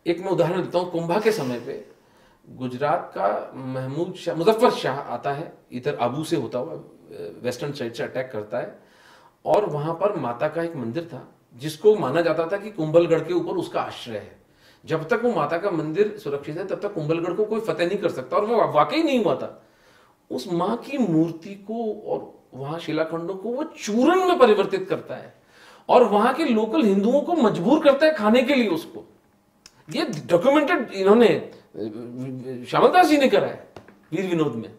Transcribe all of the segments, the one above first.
एक मैं उदाहरण देता हूँ, कुंभा के समय पे गुजरात का महमूद शाह, मुजफ्फर शाह आता है इधर आबू से होता हुआ, वेस्टर्न साइड से अटैक करता है, और वहां पर माता का एक मंदिर था जिसको माना जाता था कि कुंभलगढ़ के ऊपर उसका आश्रय है। जब तक वो माता का मंदिर सुरक्षित है तब तक कुंभलगढ़ को कोई फतेह नहीं कर सकता, और वो वाकई नहीं हुआ था। उस माँ की मूर्ति को और वहां शिलाखंडों को वो चूरन में परिवर्तित करता है और वहां के लोकल हिंदुओं को मजबूर करता है खाने के लिए उसको। ये डॉक्यूमेंटेड इन्होंने श्यामलदास जी ने करा है वीर विनोद में।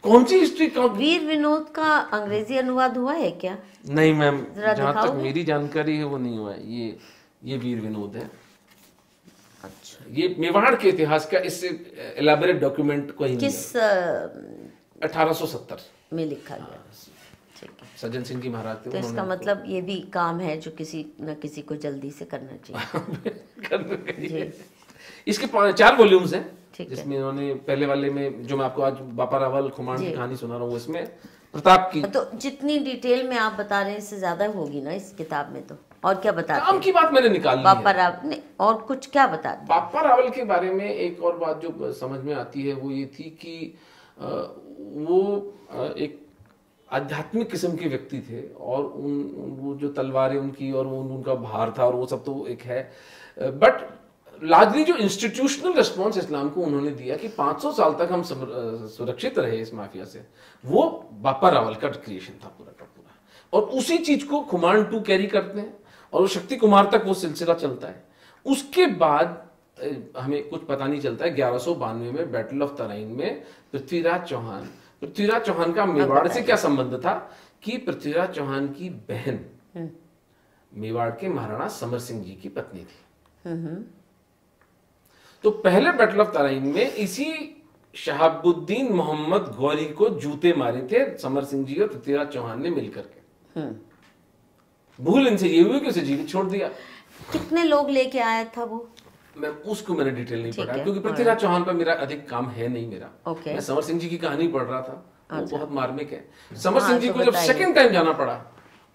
कौन सी हिस्ट्री का वीर विनोद का अंग्रेजी अनुवाद हुआ है क्या? नहीं मैम, जरा जहां तक दिखाओगे? मेरी जानकारी है वो नहीं हुआ है। ये वीर विनोद है। अच्छा, ये मेवाड़ के इतिहास का इससे एलाबोरेट डॉक्यूमेंट कोई नहीं किस है। 1870 में लिखा गया? ठीक है, सज्जन सिंह जी महाराज थे, तो इसका मतलब ये भी काम है जो किसी न किसी को जल्दी से करना चाहिए। जी, इसके 4 वॉल्यूम्स हैं, ठीक है। जिसमें इन्होंने पहले वाले में जो मैं आपको आज बापा रावल खुमान की कहानी सुना रहा हूँ, इसमें प्रताप की तो जितनी डिटेल में आप बता रहे हैं इससे ज्यादा होगी ना इस किताब में। तो और क्या बताते काम हैं? की बात मैंने निकाल ली बापा है। राव ने और कुछ क्या बताते हैं? बापा रावल के बारे में एक और बात जो समझ में आती है वो ये थी कि वो एक आध्यात्मिक किस्म के व्यक्ति थे, और वो जो तलवारें उनकी और वो उनका भार था और वो सब तो एक है, बट लार्जली जो इंस्टीट्यूशनल रिस्पॉन्स इस्लाम को उन्होंने दिया कि 500 साल तक हम सुरक्षित रहे इस माफिया से, वो बापा रावल का क्रिएशन था पूरा का पूरा। और उसी चीज को खुमान 2 कैरी करते हैं और वो शक्ति कुमार तक वो सिलसिला चलता है। उसके बाद हमें कुछ पता नहीं चलता है। 1192 में बैटल ऑफ तराइन में पृथ्वीराज चौहान का मेवाड़ से क्या संबंध था कि पृथ्वीराज चौहान की बहन मेवाड़ के महाराणा समर सिंह जी की पत्नी थी। तो पहले बैटल ऑफ तराइन में इसी शहाबुद्दीन मोहम्मद गौरी को जूते मारे थे समर सिंह जी और पृथ्वीराज चौहान ने मिलकर के। भूल इनसे ये हुई कि उसे जीवित छोड़ दिया। कितने लोग लेके आया था वो? मैंने डिटेल नहीं ठीक पढ़ा है, क्योंकि पृथ्वीराज चौहान पर मेरा अधिक काम है नहीं मेरा। ओके। मैं समर सिंह जी की कहानी पढ़ रहा था, वो बहुत मार्मिक है। समर हाँ, सिंह जी तो को जब बताइए। सेकंड टाइम जाना पड़ा,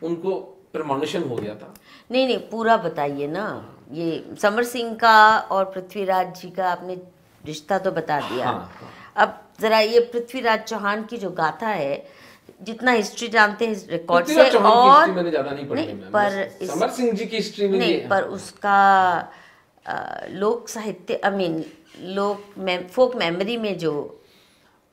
उनको प्रमोशन हो गया था। नहीं नहीं, पूरा बताइए ना। ये समर सिंह का और पृथ्वीराज जी का आपने रिश्ता तो बता दिया। हाँ, हाँ। अब जरा ये पृथ्वीराज चौहान की जो गाथा है, जितना हिस्ट्री जानते हैं रिकॉर्ड से, पृथ्वीराज चौहान की और हिस्ट्री मैंने ज्यादा नहीं पढ़ी है मैम। पर समर सिंह जी की हिस्ट्री में नहीं, ये पर उसका लोक साहित्य, आई मीन फोक मेमोरी में जो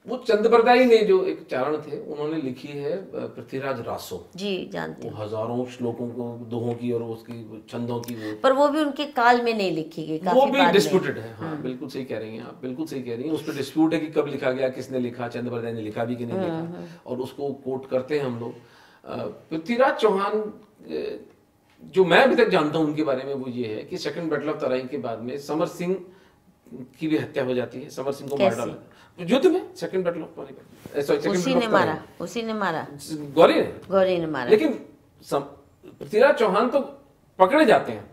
वो चंद्रबरदाई ने जो एक चारण थे उन्होंने लिखी है पृथ्वीराज रासो। जी जानते वो हैं, हजारों श्लोकों को दोहों की और उसकी छंदों की पर वो भी उनके काल में नहीं लिखी गई, वो काफी भी बाद में। डिस्प्यूटेड है। हाँ, बिल्कुल सही कह रही हैं आप, बिल्कुल सही कह रही हैं। उस पर डिस्प्यूट है कि कब लिखा गया, किसने लिखा, चंद्रबरदाई ने लिखा भी कि नहीं लिखा, और उसको कोट करते हैं हम लोग। पृथ्वीराज चौहान जो मैं अभी तक जानता हूं उनके बारे में वो ये है कि सेकंड बैटल ऑफ तराइन के बाद में समर सिंह की भी हत्या हो जाती है। समर सिंह को मार डाला युद्ध में, सेकंड बैटल ऑफ तराइन। उसी ने मारा, उसी ने मारा, गौरी ने मारा। लेकिन पृथ्वीराज चौहान तो पकड़े जाते हैं,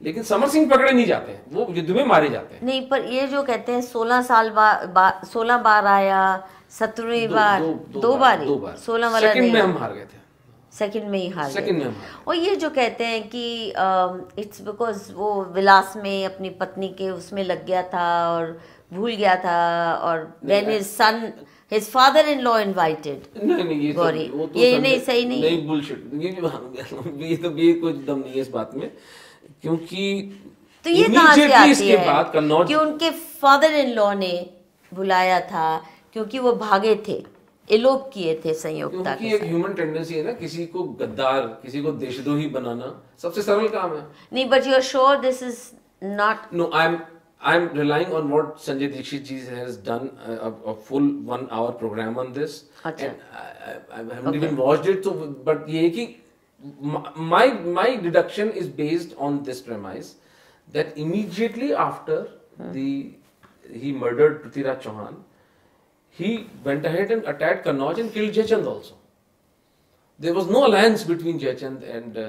लेकिन समर सिंह पकड़े नहीं जाते हैं, वो युद्ध में मारे जाते हैं। नहीं, पर ये जो कहते हैं 16 साल बाद 16 बार आया, 17वीं बार, दो बार 16 वाला सेकंड नहीं, में हम हार गए थे। सेकंड में ही हार गए। सेकंड में हम हार और ये जो कहते हैं कि इट्स बिकॉज वो विलास में अपनी पत्नी के उसमें लग गया था और भूल गया था, और when his father in law invited. नहीं ये गौरी, वो तो ये नहीं, सही नहीं, नहीं बुलशिट। ये कोई दम नहीं है इस बात में, क्योंकि तो ये कहाँ से आती है बाद कन्नौज कि उनके फादर इन लॉ ने बुलाया था क्योंकि वो भागे थे, एलोप किए थे संयोगता क्योंकि के एक साथ। ह्यूमन टेंडेंसी है ना, किसी को गद्दार, किसी को देशद्रोही बनाना सबसे सरल काम है। नहीं, but you are sure this is not? No, I'm relying on what Sanjay Dikshit ji has done, a full 1 hour program on this. अच्छा। And I haven't even watched it. So, but ये है कि my deduction is based on this premise that immediately after he murdered Prithviraj Chauhan, he went ahead and attacked Kannauj and killed Jaychand also. There was no alliance between Jaychand and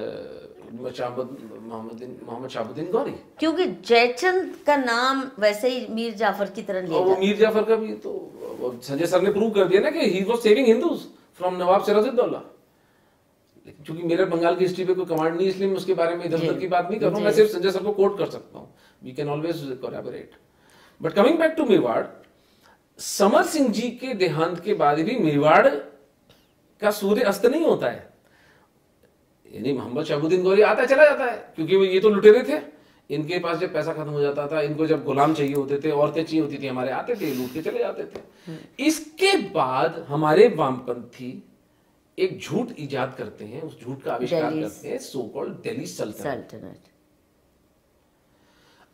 Mohammad Shahabuddin Gauri, क्योंकि जयचंद का नाम वैसे ही मीर जाफर की तरह लिया वो जाता है। मीर जाफर का भी तो संजय सर ने प्रूव कर दिया ना कि he was saving Hindus from Nawab Sirajuddaula. क्योंकि मेरा बंगाल की हिस्ट्री पे कोई कमांड नहीं, इसलिए मैं उसके बारे में इधर उधर की बात नहीं कर रहा हूँ, मैं सिर्फ संजय सर को कोट कर सकता हूँ, we can always collaborate. But coming back to Mewar, Samar Singh ji के देहांत के बाद भी मेवाड़ का सूर्य अस्त नहीं होता है, यानी मोहम्मद शहाबुद्दीन गौरी आता चला जाता है, क्योंकि ये तो लुटेरे थे, इनके पास जब पैसा खत्म हो जाता था, इनको जब गुलाम चाहिए होते थे, औरतें चाहिए होती थी, हमारे आते थे, लूट के चले जाते थे। इसके बाद हमारे वामपंथी एक झूठ इजाद करते हैं, उस झूठ का आविष्कार करते हैं, सो कॉल्ड दिल्ली सल्तनत।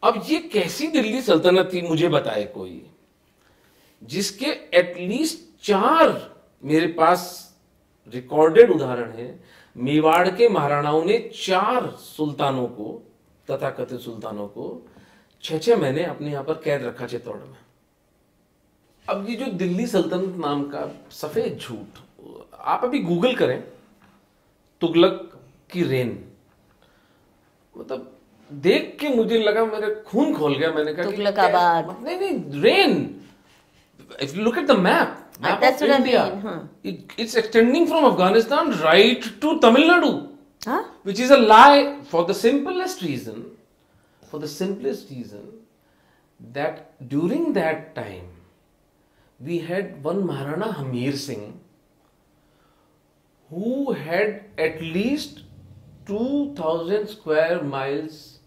अब ये कैसी दिल्ली सल्तनत थी, मुझे बताए कोई, जिसके एटलीस्ट 4 मेरे पास रिकॉर्डेड उदाहरण है। मेवाड़ के महाराणाओं ने 4 सुल्तानों को, तथाकथित सुल्तानों को 6-6 महीने अपने यहां पर कैद रखा चित्तौड़ में। अब ये जो दिल्ली सल्तनत नाम का सफेद झूठ, आप अभी गूगल करें, तुगलक की रेन, मतलब देख के मुझे लगा, मेरे खून खोल गया, मैंने कहा तुगलकाबाद, नहीं rain, if you look at the map that's of what India, I mean, it's extending from Afghanistan right to Tamil Nadu, huh? which is a lie for the simplest reason, that during that time we had one Maharana Hamir Singh who had at least 2000 square miles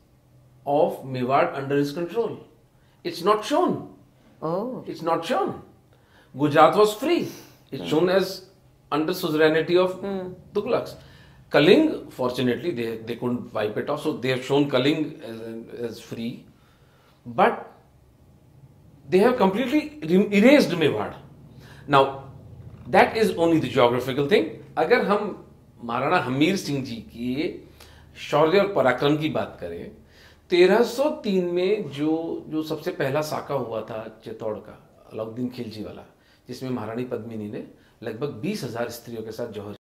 of Mewar under his control. It's not shown. Oh. It's not shown. Gujarat was free. It's shown as under suzerainty of Tughlaqs. Kaling, fortunately, they couldn't wipe it off, so they have shown Kaling as free. But they have completely erased Mewar. Now, that is only the geographical thing. अगर हम महाराणा हमीर सिंह जी की शौर्य और पराक्रम की बात करें, 1303 में जो सबसे पहला साका हुआ था चित्तौड़ का, अलाउद्दीन खिलजी वाला, जिसमें महारानी पद्मिनी ने लगभग 20,000 स्त्रियों के साथ जौहर